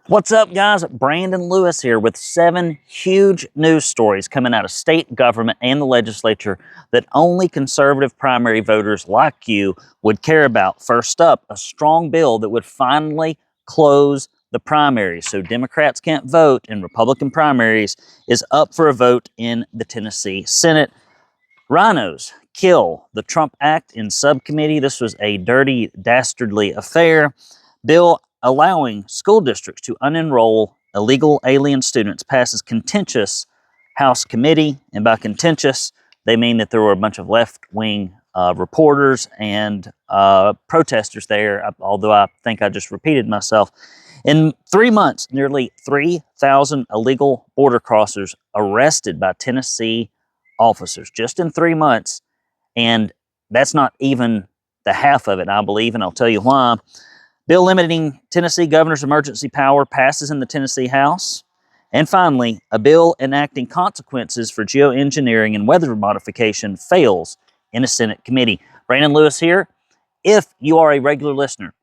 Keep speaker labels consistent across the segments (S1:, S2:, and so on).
S1: What's up, guys? Brandon Lewis here with 7 huge news stories coming out of state government and the legislature that only conservative primary voters like you would care about. First up, a strong bill that would finally close the primaries so Democrats can't vote in Republican primaries is up for a vote in the Tennessee Senate. Rhinos kill the Trump Act in subcommittee. This was a dirty, dastardly affair. Bill allowing school districts to unenroll illegal alien students passes contentious House committee. And by contentious, they mean that there were a bunch of left-wing reporters and protesters there, although I think I just repeated myself. In 3 months, nearly 3,000 illegal border crossers arrested by Tennessee officers, just in 3 months. And that's not even the half of it, I believe, and I'll tell you why. Bill limiting Tennessee governor's emergency power passes in the Tennessee House. And finally, a bill enacting consequences for geoengineering and weather modification fails in a Senate committee. Brandon Lewis here. If you are a regular listener,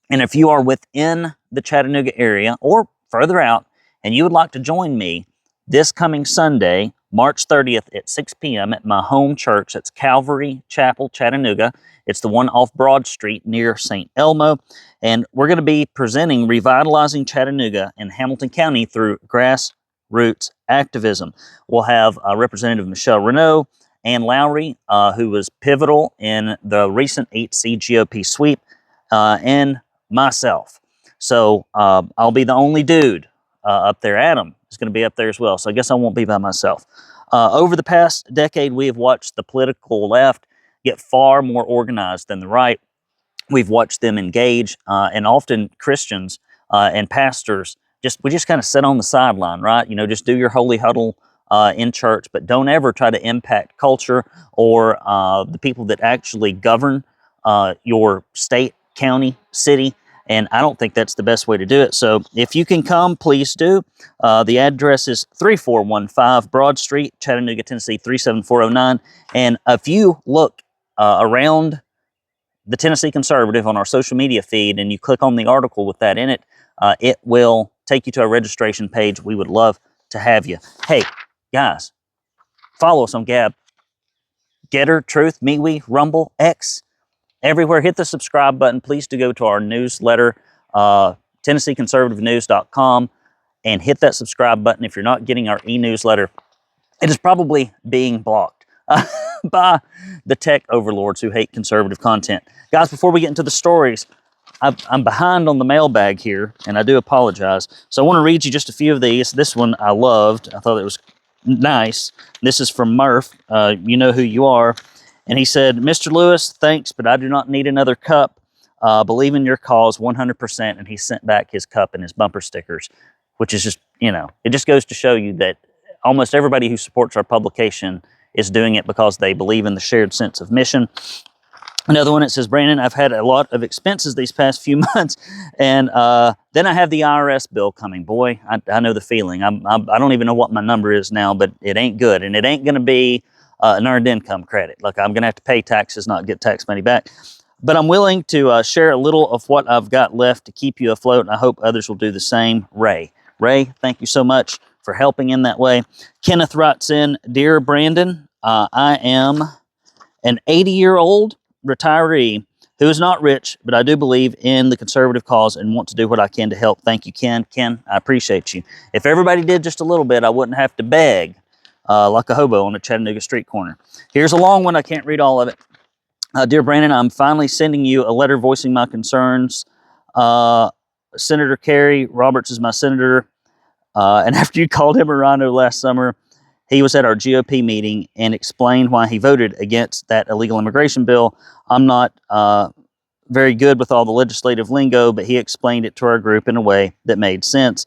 S1: and if you are within the Chattanooga area or further out, and you would like to join me this coming Sunday, March 30th at 6 p.m. at my home church, that's Calvary Chapel, Chattanooga. It's the one off Broad Street near St. Elmo. And we're going to be presenting Revitalizing Chattanooga in Hamilton County through grassroots activism. We'll have Representative Michelle Renaud, Ann Lowry, who was pivotal in the recent 8-seat GOP sweep, and myself. So I'll be the only dude up there. Adam is going to be up there as well, so I guess I won't be by myself. Over the past decade, we have watched the political left get far more organized than the right. We've watched them engage, and often Christians and pastors we just kind of sit on the sideline, right? You know, just do your holy huddle in church, but don't ever try to impact culture or the people that actually govern your state, county, city. And I don't think that's the best way to do it. So if you can come, please do. The address is 3415 Broad Street, Chattanooga, Tennessee, 37409. And if you look around the Tennessee Conservative on our social media feed and you click on the article with that in it, it will take you to a registration page. We would love to have you. Hey, guys, follow us on Gab, Getter, Truth, MeWe, Rumble, X. Everywhere, hit the subscribe button. Please do go to our newsletter, TennesseeConservativeNews.com, and hit that subscribe button. If you're not getting our e-newsletter, it is probably being blocked by the tech overlords who hate conservative content. Guys, before we get into the stories, I'm behind on the mailbag here, and I do apologize. So I want to read you just a few of these. This one I loved. I thought it was nice. This is from Murph. You know who you are. And he said, Mr. Lewis, thanks, but I do not need another cup. Believe in your cause 100%. And he sent back his cup and his bumper stickers, which is just, you know, it just goes to show you that almost everybody who supports our publication is doing it because they believe in the shared sense of mission. Another one, it says, Brandon, I've had a lot of expenses these past few months, and then I have the IRS bill coming. Boy, I know the feeling. I don't even know what my number is now, but it ain't good, and it ain't going to be an earned income credit. Look, I'm going to have to pay taxes, not get tax money back. But I'm willing to share a little of what I've got left to keep you afloat, and I hope others will do the same. Ray, thank you so much for helping in that way. Kenneth writes in, Dear Brandon, I am an 80-year-old retiree who is not rich, but I do believe in the conservative cause and want to do what I can to help. Thank you, Ken. Ken, I appreciate you. If everybody did just a little bit, I wouldn't have to beg like a hobo on a Chattanooga street corner. Here's a long one. I can't read all of it. Dear Brandon, I'm finally sending you a letter voicing my concerns. Senator Kerry Roberts is my senator. And after you called him a rhino last summer, he was at our GOP meeting and explained why he voted against that illegal immigration bill. I'm not very good with all the legislative lingo, but he explained it to our group in a way that made sense.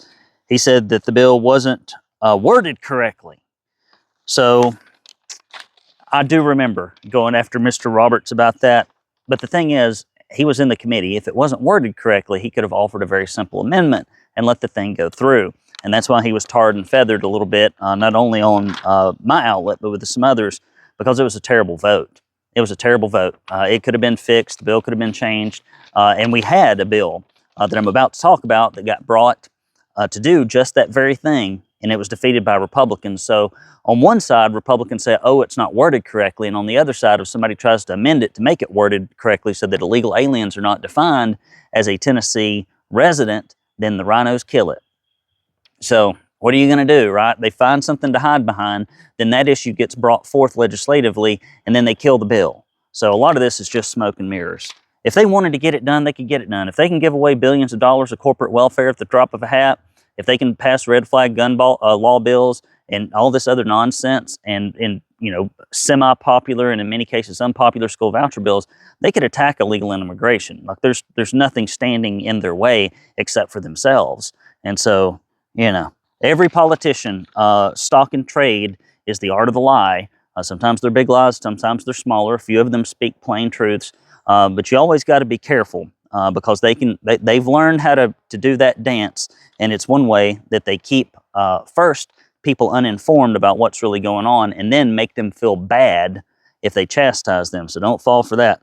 S1: He said that the bill wasn't worded correctly. So I do remember going after Mr. Roberts about that. But the thing is, he was in the committee. If it wasn't worded correctly, he could have offered a very simple amendment and let the thing go through. And that's why he was tarred and feathered a little bit, not only on my outlet, but with some others, because it was a terrible vote. It was a terrible vote. It could have been fixed. The bill could have been changed. And we had a bill that I'm about to talk about that got brought to do just that very thing, and it was defeated by Republicans. So on one side, Republicans say, oh, it's not worded correctly, and on the other side, if somebody tries to amend it to make it worded correctly so that illegal aliens are not defined as a Tennessee resident, then the rhinos kill it. So what are you going to do, right? They find something to hide behind, then that issue gets brought forth legislatively, and then they kill the bill. So a lot of this is just smoke and mirrors. If they wanted to get it done, they could get it done. If they can give away billions of dollars of corporate welfare at the drop of a hat, if they can pass red flag gun law bills and all this other nonsense and you know, semi-popular and in many cases unpopular school voucher bills, they could attack illegal immigration. Like there's nothing standing in their way except for themselves. And so, you know, every politician, stock and trade is the art of the lie. Sometimes they're big lies, sometimes they're smaller. A few of them speak plain truths. But you always got to be careful because they've learned how to do that dance, and it's one way that they keep first people uninformed about what's really going on, and then make them feel bad if they chastise them. So don't fall for that.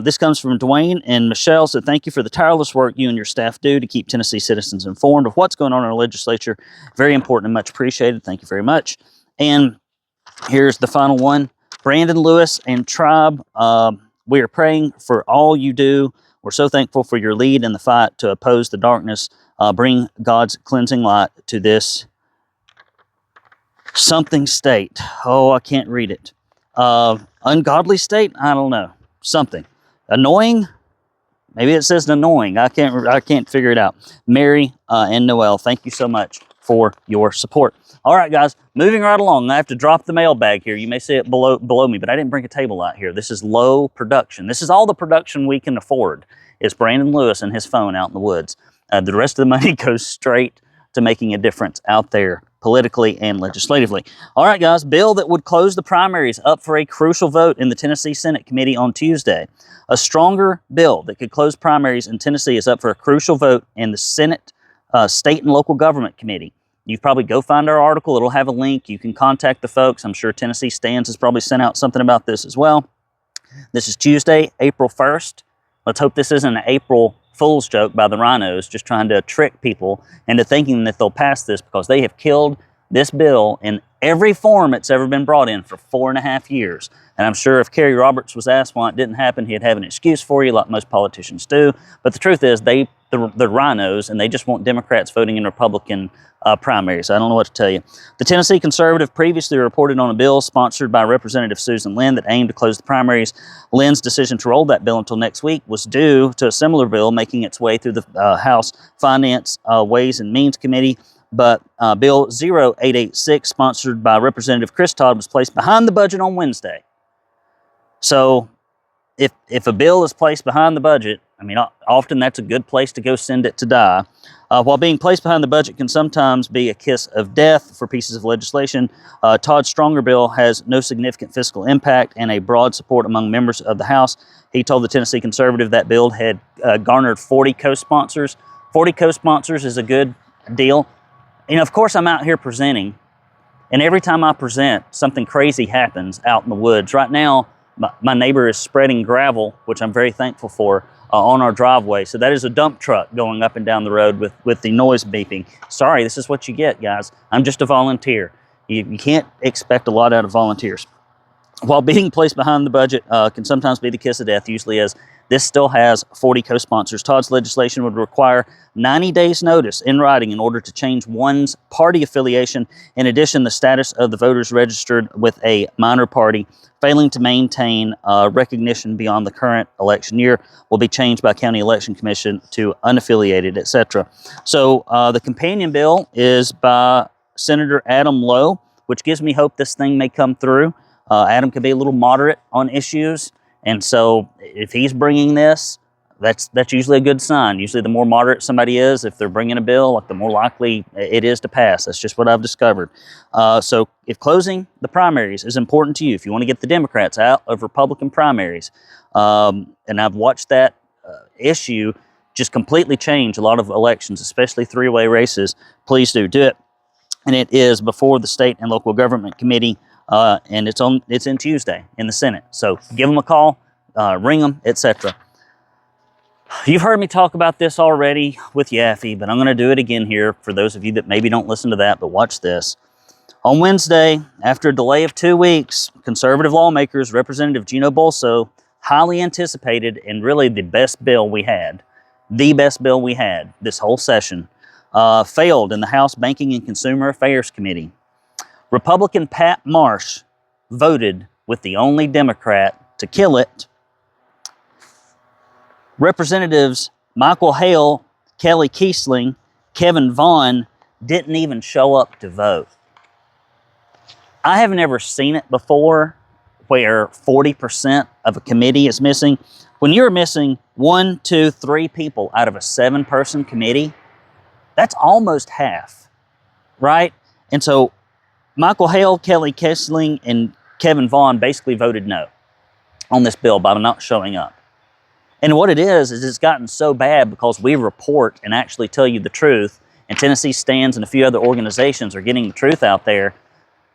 S1: This comes from Dwayne and Michelle. So thank you for the tireless work you and your staff do to keep Tennessee citizens informed of what's going on in our legislature. Very important and much appreciated. Thank you very much. And here's the final one. Brandon Lewis and Tribe. We are praying for all you do. We're so thankful for your lead in the fight to oppose the darkness. Bring God's cleansing light to this something state. Oh, I can't read it. Ungodly state? I don't know. Something. Annoying? Maybe it says annoying. I can't figure it out. Mary and Noel, thank you so much for your support. All right, guys, moving right along. I have to drop the mailbag here. You may see it below me, but I didn't bring a table out here. This is low production. This is all the production we can afford. It's Brandon Lewis and his phone out in the woods. The rest of the money goes straight to making a difference out there politically and legislatively. All right, guys, bill that would close the primaries up for a crucial vote in the Tennessee Senate Committee on Tuesday. A stronger bill that could close primaries in Tennessee is up for a crucial vote in the Senate State and Local Government Committee. You probably go find our article. It'll have a link. You can contact the folks. I'm sure Tennessee Stands has probably sent out something about this as well. This is Tuesday, April 1st. Let's hope this isn't an April Fool's joke by the rhinos, just trying to trick people into thinking that they'll pass this, because they have killed this bill in every form it's ever been brought in for 4.5 years. And I'm sure if Kerry Roberts was asked why it didn't happen, he'd have an excuse for you, like most politicians do. But the truth is, the rhinos, and they just want Democrats voting in Republican primaries. I don't know what to tell you. The Tennessee Conservative previously reported on a bill sponsored by Representative Susan Lynn that aimed to close the primaries. Lynn's decision to roll that bill until next week was due to a similar bill making its way through the House Finance, Ways and Means Committee. But Bill 0886, sponsored by Representative Chris Todd, was placed behind the budget on Wednesday. So if a bill is placed behind the budget, I mean, often that's a good place to go send it to die. While being placed behind the budget can sometimes be a kiss of death for pieces of legislation, Todd's stronger bill has no significant fiscal impact and a broad support among members of the House. He told the Tennessee Conservative that bill had garnered 40 co-sponsors. 40 co-sponsors is a good deal. And of course, I'm out here presenting, and every time I present, something crazy happens out in the woods. Right now, my neighbor is spreading gravel, which I'm very thankful for, on our driveway. So that is a dump truck going up and down the road with the noise beeping. Sorry, this is what you get, guys. I'm just a volunteer. You can't expect a lot out of volunteers. While being placed behind the budget can sometimes be the kiss of death, usually is, this still has 40 co-sponsors. Todd's legislation would require 90 days notice in writing in order to change one's party affiliation. In addition, the status of the voters registered with a minor party failing to maintain recognition beyond the current election year will be changed by County Election Commission to unaffiliated, etc. So the companion bill is by Senator Adam Lowe, which gives me hope this thing may come through. Adam can be a little moderate on issues, and so if he's bringing this, that's usually a good sign. Usually the more moderate somebody is, if they're bringing a bill, like the more likely it is to pass. That's just what I've discovered. So if closing the primaries is important to you, if you want to get the Democrats out of Republican primaries, and I've watched that issue just completely change a lot of elections, especially three-way races, please do it. And it is before the State and Local Government Committee, and it's in Tuesday in the Senate. So give them a call, ring them, etc. You've heard me talk about this already with Yaffe, but I'm going to do it again here for those of you that maybe don't listen to that, but watch this. On Wednesday, after a delay of 2 weeks, conservative lawmakers, Representative Gino Bolso, highly anticipated and really the best bill we had this whole session, failed in the House Banking and Consumer Affairs Committee. Republican Pat Marsh voted with the only Democrat to kill it. Representatives Michael Hale, Kelly Kiesling, Kevin Vaughn didn't even show up to vote. I have never seen it before where 40% of a committee is missing. When you're missing 1, 2, 3 people out of a 7-person committee, that's almost half, right? And so Michael Hale, Kelly Kiesling, and Kevin Vaughn basically voted no on this bill by not showing up. And what it is it's gotten so bad because we report and actually tell you the truth, and Tennessee Stands and a few other organizations are getting the truth out there,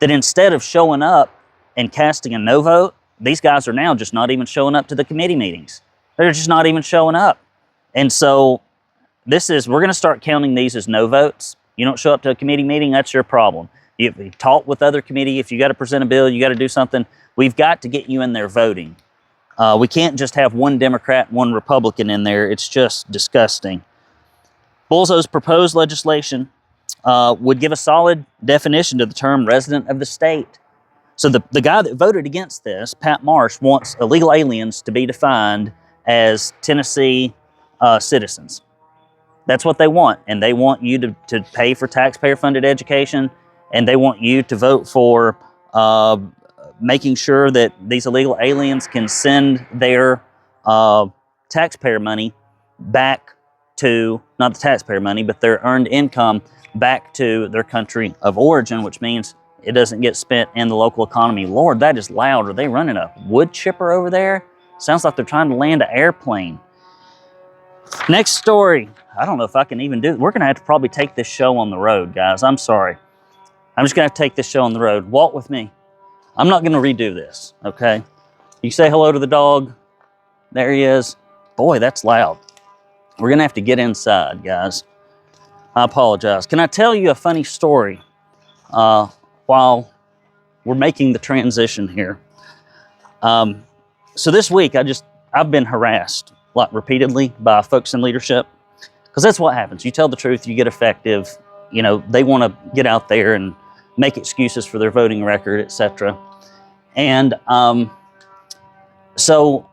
S1: that instead of showing up and casting a no vote, these guys are now just not even showing up to the committee meetings. They're just not even showing up. And so we're going to start counting these as no votes. You don't show up to a committee meeting, that's your problem. You talk with other committee. If you got to present a bill, you got to do something. We've got to get you in there voting. We can't just have one Democrat and one Republican in there. It's just disgusting. Bolso's proposed legislation would give a solid definition to the term resident of the state. So the guy that voted against this, Pat Marsh, wants illegal aliens to be defined as Tennessee citizens. That's what they want. And they want you to pay for taxpayer-funded education, and they want you to vote for making sure that these illegal aliens can send their taxpayer money back to, not the taxpayer money, but their earned income back to their country of origin, which means it doesn't get spent in the local economy. Lord, that is loud. Are they running a wood chipper over there? Sounds like they're trying to land an airplane. Next story. I don't know if I can even do it. We're going to have to probably take this show on the road, guys. I'm sorry. I'm just going to have to take this show on the road. Walk with me. I'm not going to redo this, okay? You say hello to the dog. There he is. Boy, that's loud. We're going to have to get inside, guys. I apologize. Can I tell you a funny story while we're making the transition here? So this week, I've been harassed repeatedly by folks in leadership, because that's what happens. You tell the truth, you get effective. You know, they want to get out there and make excuses for their voting record, etc. And so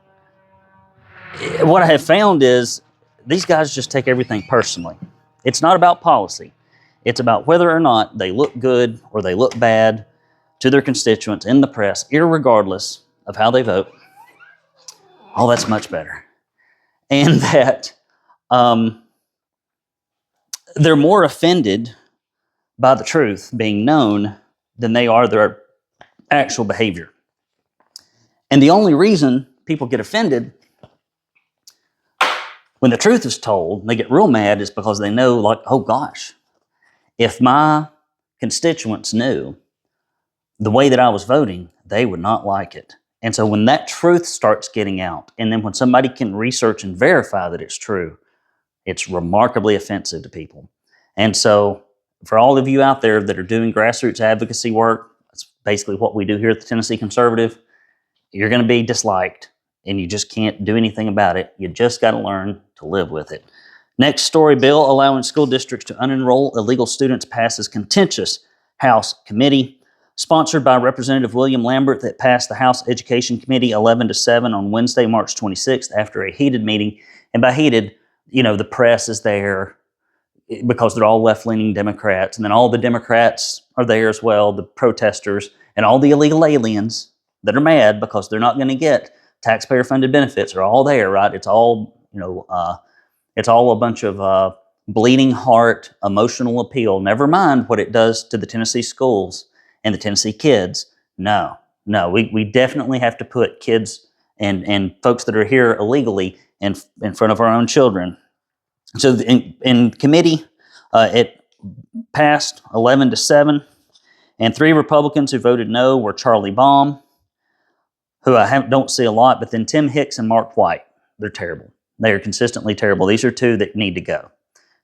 S1: what I have found is these guys just take everything personally. It's not about policy. It's about whether or not they look good or they look bad to their constituents in the press, irregardless of how they vote. Oh, that's much better. And that they're more offended by the truth being known than they are their actual behavior. And the only reason people get offended when the truth is told, they get real mad, is because they know, like, oh gosh, if my constituents knew the way that I was voting, they would not like it. And so when that truth starts getting out, and then when somebody can research and verify that it's true, it's remarkably offensive to people. And so for all of you out there that are doing grassroots advocacy work, that's basically what we do here at the Tennessee Conservative, you're going to be disliked, and you just can't do anything about it. You just got to learn to live with it. Next story, bill allowing school districts to unenroll illegal students passes contentious House committee. Sponsored by Representative William Lambert, that passed the House Education Committee 11-7 on Wednesday, March 26th, after a heated meeting. And by heated, you know, the press is there because they're all left-leaning Democrats, and then all the Democrats are there as well, the protesters, and all the illegal aliens that are mad because they're not going to get taxpayer-funded benefits are all there, right? It's all, you know, it's all a bunch of bleeding heart, emotional appeal. Never mind what it does to the Tennessee schools and the Tennessee kids. No, we definitely have to put kids and folks that are here illegally in front of our own children. So in committee, it passed 11-7, and 3 Republicans who voted no were Charlie Baum, who I don't see a lot, but then Tim Hicks and Mark White. They're terrible. They are consistently terrible. These are two that need to go.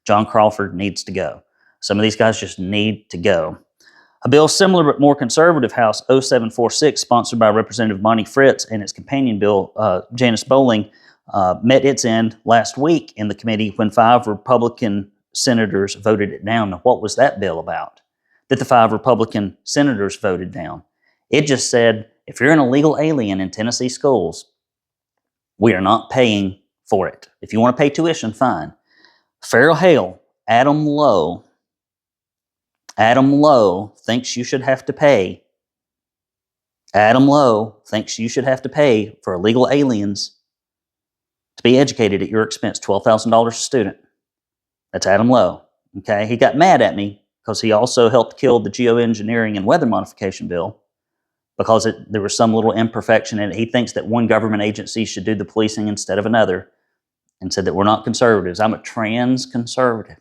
S1: John Crawford needs to go. Some of these guys just need to go. A bill similar but more conservative, House 0746, sponsored by Representative Monty Fritz and its companion bill, Janice Bowling, met its end last week in the committee when 5 Republican senators voted it down. Now, what was that bill about that the 5 Republican senators voted down? It just said, if you're an illegal alien in Tennessee schools, we are not paying for it. If you want to pay tuition, fine. Farrell Hale, Adam Lowe thinks you should have to pay. Adam Lowe thinks you should have to pay for illegal aliens to be educated at your expense, $12,000 a student. That's Adam Lowe. Okay, he got mad at me because he also helped kill the geoengineering and weather modification bill because there was some little imperfection in it. He thinks that one government agency should do the policing instead of another, and said that we're not conservatives. I'm a trans conservative.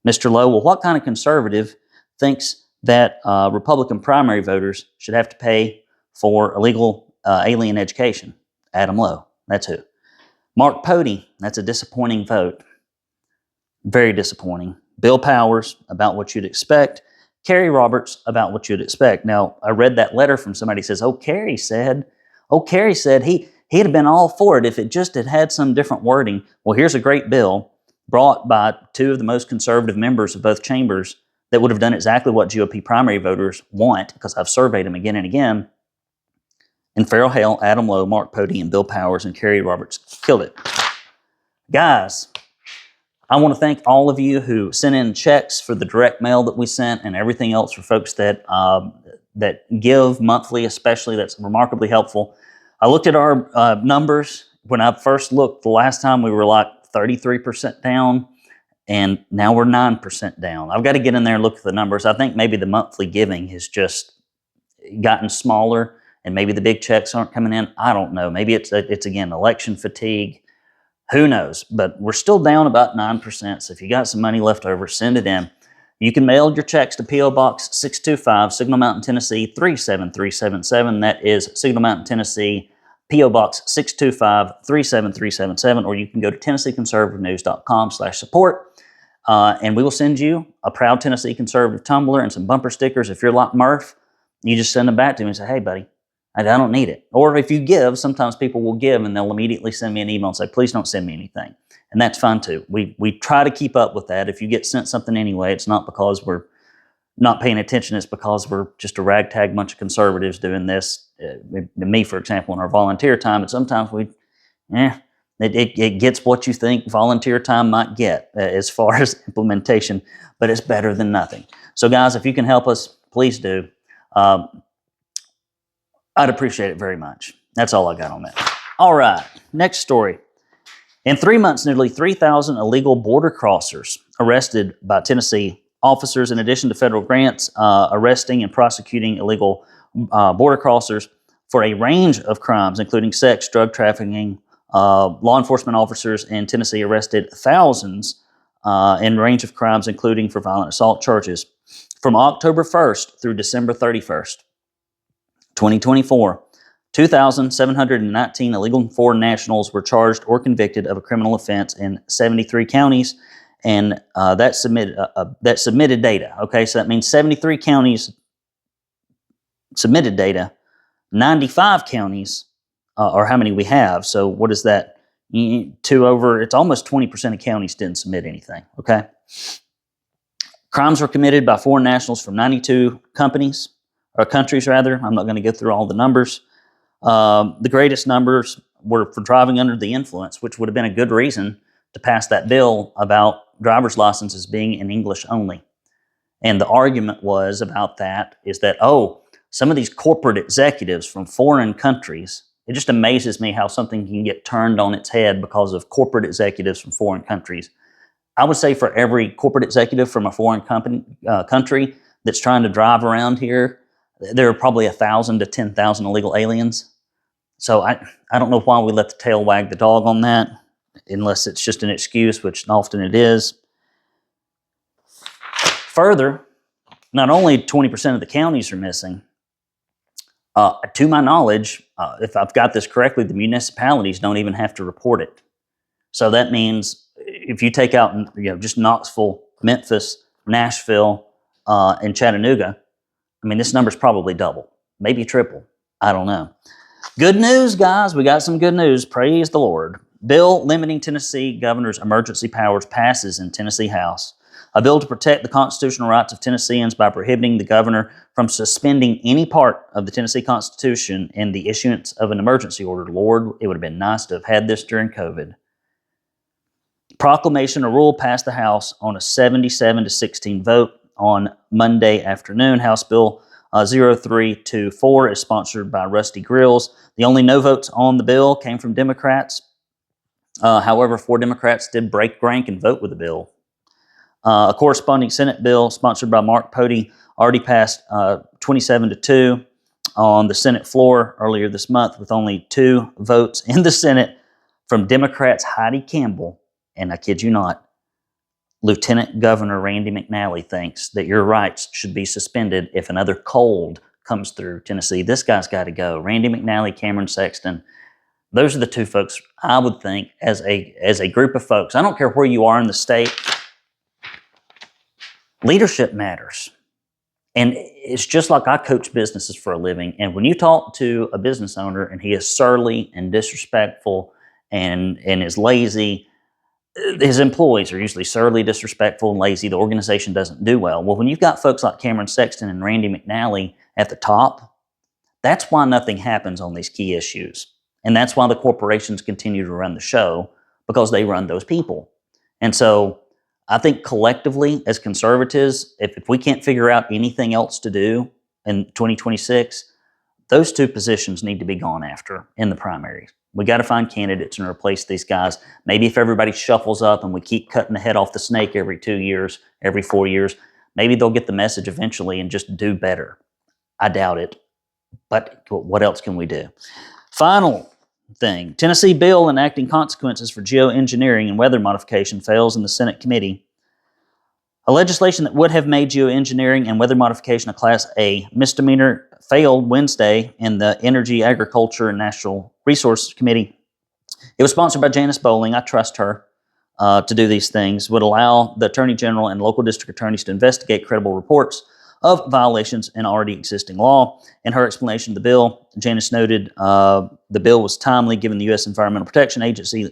S1: Mr. Lowe, well, what kind of conservative thinks that Republican primary voters should have to pay for illegal alien education? Adam Lowe, that's who. Mark Pody, that's a disappointing vote. Very disappointing. Bill Powers, about what you'd expect. Kerry Roberts, about what you'd expect. Now, I read that letter from somebody who says, Kerry said he'd have been all for it if it just had some different wording. Well, here's a great bill brought by 2 of the most conservative members of both chambers that would have done exactly what GOP primary voters want, because I've surveyed them again and again. And Farrell Hale, Adam Lowe, Mark Pody, and Bill Powers and Kerry Roberts killed it. Guys, I want to thank all of you who sent in checks for the direct mail that we sent and everything else for folks that give monthly, especially. That's remarkably helpful. I looked at our numbers. When I first looked, the last time we were like 33% down, and now we're 9% down. I've got to get in there and look at the numbers. I think maybe the monthly giving has just gotten smaller, and maybe the big checks aren't coming in. I don't know. Maybe it's again, election fatigue. Who knows? But we're still down about 9%. So if you got some money left over, send it in. You can mail your checks to P.O. Box 625, Signal Mountain, Tennessee 37377. That is Signal Mountain, Tennessee, P.O. Box 625 37377. Or you can go to TennesseeConservativeNews.com/support. And we will send you a Proud Tennessee Conservative tumbler and some bumper stickers. If you're like Murph, you just send them back to me and say, hey, buddy, I don't need it. Or if you give, sometimes people will give and they'll immediately send me an email and say, please don't send me anything. And that's fine too. We try to keep up with that. If you get sent something anyway, it's not because we're not paying attention. It's because we're just a ragtag bunch of conservatives doing this. Me, for example, in our volunteer time, and sometimes it gets what you think volunteer time might get as far as implementation, but it's better than nothing. So guys, if you can help us, please do. I'd appreciate it very much. That's all I got on that. All right, next story. In 3 months, nearly 3,000 illegal border crossers arrested by Tennessee officers, in addition to federal grants, arresting and prosecuting illegal border crossers for a range of crimes, including sex, drug trafficking. Law enforcement officers in Tennessee arrested thousands in range of crimes, including for violent assault charges. From October 1st through December 31st, 2024, 2,719 illegal foreign nationals were charged or convicted of a criminal offense in 73 counties, and that submitted data. Okay, so that means 73 counties submitted data, 95 counties, or how many we have. So what is that? It's almost 20% of counties didn't submit anything. Okay. Crimes were committed by foreign nationals from 92 countries. I'm not going to go through all the numbers. The greatest numbers were for driving under the influence, which would have been a good reason to pass that bill about driver's licenses being in English only. And the argument was about that is that, some of these corporate executives from foreign countries, it just amazes me how something can get turned on its head because of corporate executives from foreign countries. I would say for every corporate executive from a foreign country that's trying to drive around here, there are probably 1,000 to 10,000 illegal aliens. So I don't know why we let the tail wag the dog on that, unless it's just an excuse, which often it is. Further, not only 20% of the counties are missing, to my knowledge, if I've got this correctly, the municipalities don't even have to report it. So that means if you take out, just Knoxville, Memphis, Nashville, and Chattanooga, I mean, this number's probably double, maybe triple. I don't know. Good news, guys. We got some good news. Praise the Lord. Bill limiting Tennessee governor's emergency powers passes in Tennessee House. A bill to protect the constitutional rights of Tennesseans by prohibiting the governor from suspending any part of the Tennessee Constitution in the issuance of an emergency order. Lord, it would have been nice to have had this during COVID. Proclamation, a rule passed the House on a 77-16 vote on Monday afternoon. House Bill 0324 is sponsored by Rusty Grills. The only no votes on the bill came from Democrats. However, 4 Democrats did break rank and vote with the bill. A corresponding Senate bill sponsored by Mark Pody already passed 27-2 on the Senate floor earlier this month, with only 2 votes in the Senate from Democrats Heidi Campbell, and I kid you not, Lieutenant Governor Randy McNally thinks that your rights should be suspended if another cold comes through Tennessee. This guy's got to go. Randy McNally, Cameron Sexton. Those are the 2 folks I would think as a group of folks. I don't care where you are in the state. Leadership matters. And it's just like I coach businesses for a living. And when you talk to a business owner and he is surly and disrespectful and is lazy, his employees are usually surly, disrespectful, and lazy. The organization doesn't do well. Well, when you've got folks like Cameron Sexton and Randy McNally at the top, that's why nothing happens on these key issues. And that's why the corporations continue to run the show, because they run those people. And so I think collectively as conservatives, if we can't figure out anything else to do in 2026, those 2 positions need to be gone after in the primaries. We got to find candidates and replace these guys. Maybe if everybody shuffles up and we keep cutting the head off the snake every 2 years, every 4 years, maybe they'll get the message eventually and just do better. I doubt it. But what else can we do? Final thing. Tennessee bill enacting consequences for geoengineering and weather modification fails in the Senate committee. A legislation that would have made geoengineering and weather modification a Class A misdemeanor failed Wednesday in the Energy, Agriculture, and Natural Resources Committee. It was sponsored by Janice Bowling. I trust her to do these things. Would allow the Attorney General and local district attorneys to investigate credible reports of violations in already existing law. In her explanation of the bill, Janice noted the bill was timely given the U.S. Environmental Protection Agency,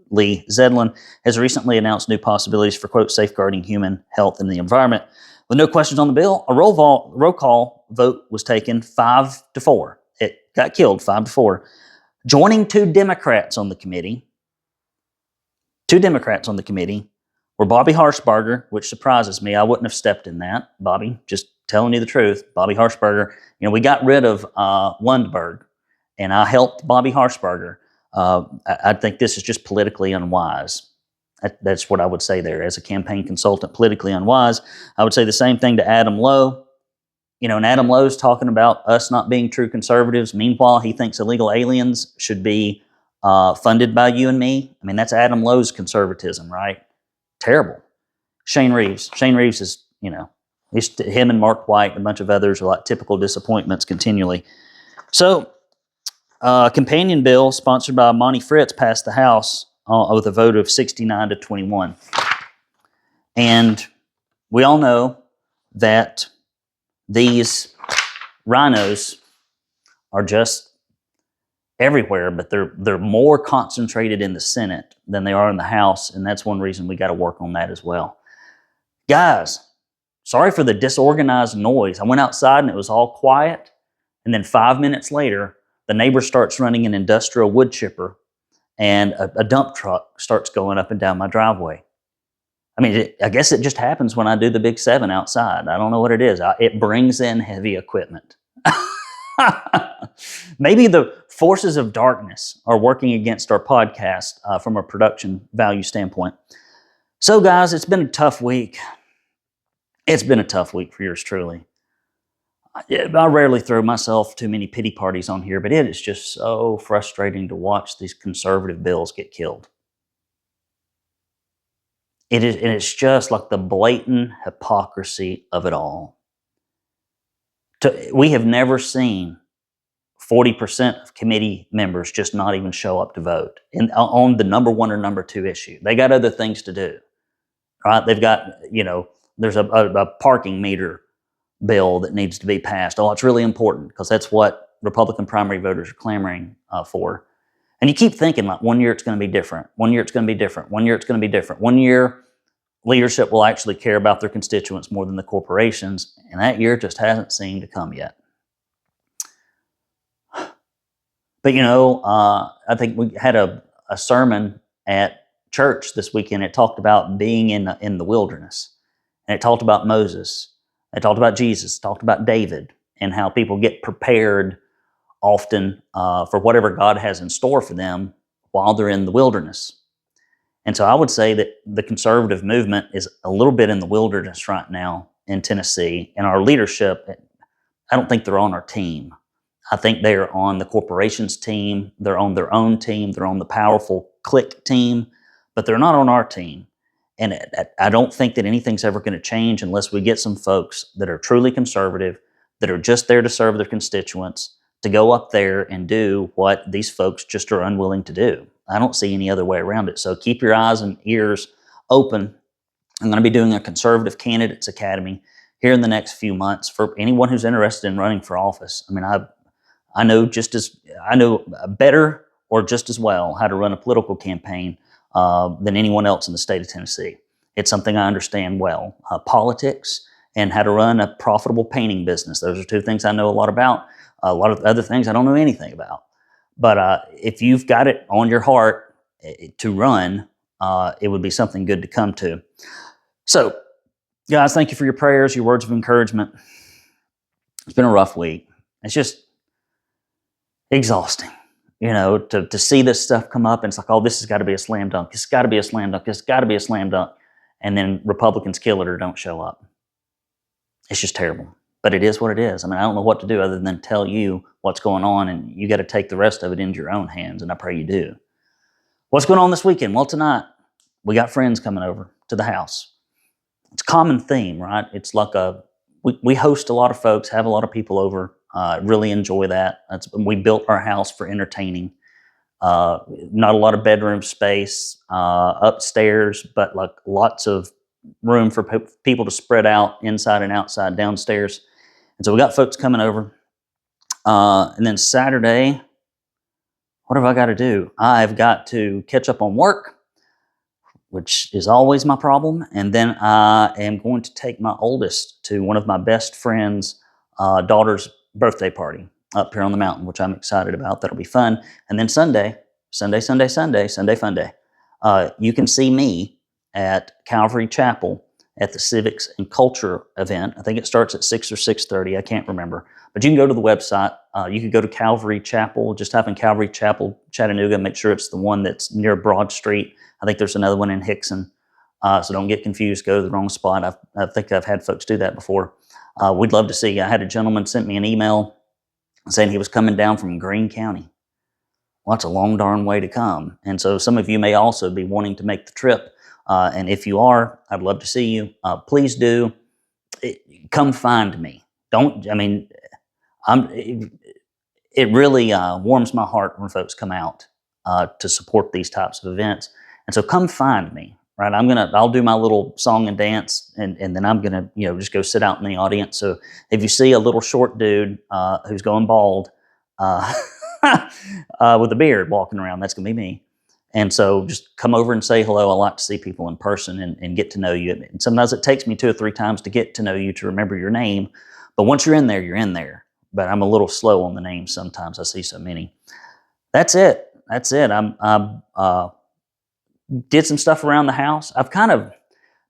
S1: Lee Zedlin, has recently announced new possibilities for, quote, safeguarding human health and the environment. With no questions on the bill, a roll call vote was taken 5-4. It got killed 5-4. Joining 2 Democrats on the committee were Bobby Harshbarger, which surprises me. I wouldn't have stepped in that. Bobby, just telling you the truth. Bobby Harshbarger, we got rid of Lundberg, and I helped Bobby Harshbarger. I think this is just politically unwise. That's what I would say there. As a campaign consultant, politically unwise. I would say the same thing to Adam Lowe. And Adam Lowe's talking about us not being true conservatives. Meanwhile, he thinks illegal aliens should be funded by you and me. I mean, that's Adam Lowe's conservatism, right? Terrible. Shane Reeves. Shane Reeves is, him and Mark White and a bunch of others are like typical disappointments continually. So, a companion bill sponsored by Monty Fritz passed the House with a vote of 69-21. And we all know that these rhinos are just everywhere, but they're more concentrated in the Senate than they are in the House, and that's one reason we got to work on that as well. Guys, sorry for the disorganized noise. I went outside and it was all quiet, and then 5 minutes later, the neighbor starts running an industrial wood chipper, and a dump truck starts going up and down my driveway. I mean, I guess it just happens when I do the Big 7 outside. I don't know what it is. It brings in heavy equipment. Maybe the forces of darkness are working against our podcast from a production value standpoint. So, guys, it's been a tough week. It's been a tough week for yours truly. I rarely throw myself too many pity parties on here, but it is just so frustrating to watch these conservative bills get killed. It is, and it's just like the blatant hypocrisy of it all. We have never seen 40% of committee members just not even show up to vote on the number one or number two issue. They got other things to do, right? They've got, there's a parking meter bill that needs to be passed. Oh, it's really important because that's what Republican primary voters are clamoring for. And you keep thinking, like, 1 year it's going to be different. 1 year it's going to be different. 1 year it's going to be different. 1 year leadership will actually care about their constituents more than the corporations. And that year just hasn't seemed to come yet. But, I think we had a sermon at church this weekend. It talked about being in the wilderness. And it talked about Moses. It talked about Jesus. It talked about David and how people get prepared often for whatever God has in store for them while they're in the wilderness. And so I would say that the conservative movement is a little bit in the wilderness right now in Tennessee. And our leadership, I don't think they're on our team. I think they're on the corporation's team. They're on their own team. They're on the powerful clique team, but they're not on our team. And I don't think that anything's ever going to change unless we get some folks that are truly conservative, that are just there to serve their constituents, to go up there and do what these folks just are unwilling to do. I don't see any other way around it. So keep your eyes and ears open. I'm going to be doing a Conservative Candidates Academy here in the next few months for anyone who's interested in running for office. I mean, I know better or just as well how to run a political campaign than anyone else in the state of Tennessee. It's something I understand well. Politics and how to run a profitable painting business. Those are two things I know a lot about. A lot of other things I don't know anything about. But if you've got it on your heart to run, it would be something good to come to. So, guys, thank you for your prayers, your words of encouragement. It's been a rough week. It's just exhausting, to see this stuff come up and it's like, oh, this has got to be a slam dunk. It's got to be a slam dunk. It's got to be a slam dunk. And then Republicans kill it or don't show up. It's just terrible. But it is what it is. I mean, I don't know what to do other than tell you what's going on, and you got to take the rest of it into your own hands, and I pray you do. What's going on this weekend? Well, tonight, we got friends coming over to the house. It's a common theme, right? It's like we host a lot of folks, have a lot of people over, really enjoy that. We built our house for entertaining. Not a lot of bedroom space upstairs, but like lots of room for people to spread out inside and outside downstairs. And so we got folks coming over. And then Saturday, what have I got to do? I've got to catch up on work, which is always my problem. And then I am going to take my oldest to one of my best friend's daughter's birthday party up here on the mountain, which I'm excited about. That'll be fun. And then Sunday Fun Day. You can see me at Calvary Chapel at the Civics and Culture event. I think it starts at 6 or 6:30. I can't remember. But you can go to the website. You can go to Calvary Chapel. Just type in Calvary Chapel, Chattanooga. Make sure it's the one that's near Broad Street. I think there's another one in Hickson. So don't get confused. Go to the wrong spot. I think I've had folks do that before. We'd love to see you. I had a gentleman sent me an email saying he was coming down from Greene County. Well, that's a long darn way to come. And so some of you may also be wanting to make the trip. And if you are, I'd love to see you. Please do. Come find me. It really warms my heart when folks come out to support these types of events. And so come find me, right? I'll do my little song and dance, and then I'm gonna, just go sit out in the audience. So if you see a little short dude who's going bald with a beard walking around, that's gonna be me. And so just come over and say hello. I like to see people in person and get to know you. And sometimes it takes me 2 or 3 times to get to know you, to remember your name. But once you're in there, you're in there. But I'm a little slow on the names sometimes. I see so many. That's it. I did some stuff around the house. I've kind of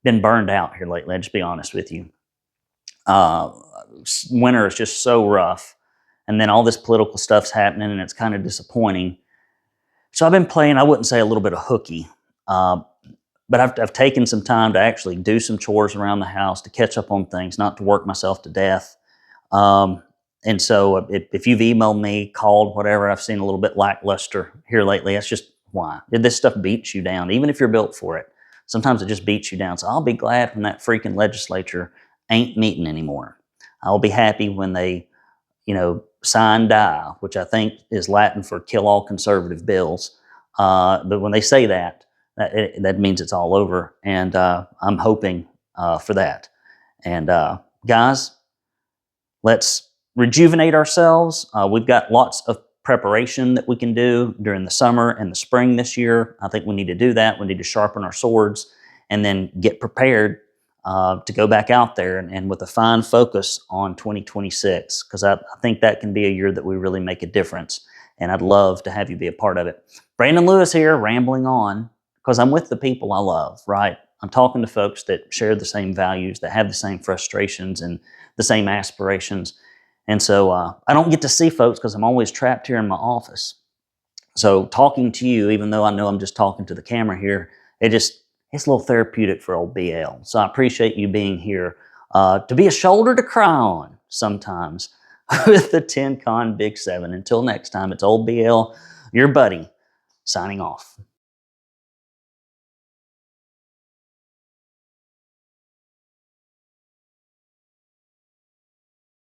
S1: been burned out here lately, I'll just be honest with you. Winter is just so rough. And then all this political stuff's happening, and it's kind of disappointing. So I've been playing, I wouldn't say a little bit of hooky, but I've taken some time to actually do some chores around the house, to catch up on things, not to work myself to death. And so if you've emailed me, called, whatever, I've seen a little bit lackluster here lately. That's just why. This stuff beats you down, even if you're built for it. Sometimes it just beats you down. So I'll be glad when that freaking legislature ain't meeting anymore. I'll be happy when they sine die, which I think is Latin for kill all conservative bills. But when they say that, that means it's all over. And I'm hoping for that. And guys, let's rejuvenate ourselves. We've got lots of preparation that we can do during the summer and the spring this year. I think we need to do that. We need to sharpen our swords and then get prepared to go back out there and with a fine focus on 2026, because I think that can be a year that we really make a difference. And I'd love to have you be a part of it. Brandon Lewis here, rambling on, because I'm with the people I love, right? I'm talking to folks that share the same values, that have the same frustrations and the same aspirations. And so I don't get to see folks because I'm always trapped here in my office. So talking to you, even though I know I'm just talking to the camera here, it's a little therapeutic for old BL. So I appreciate you being here to be a shoulder to cry on sometimes with the 10 Con Big 7. Until next time, it's old BL, your buddy, signing off.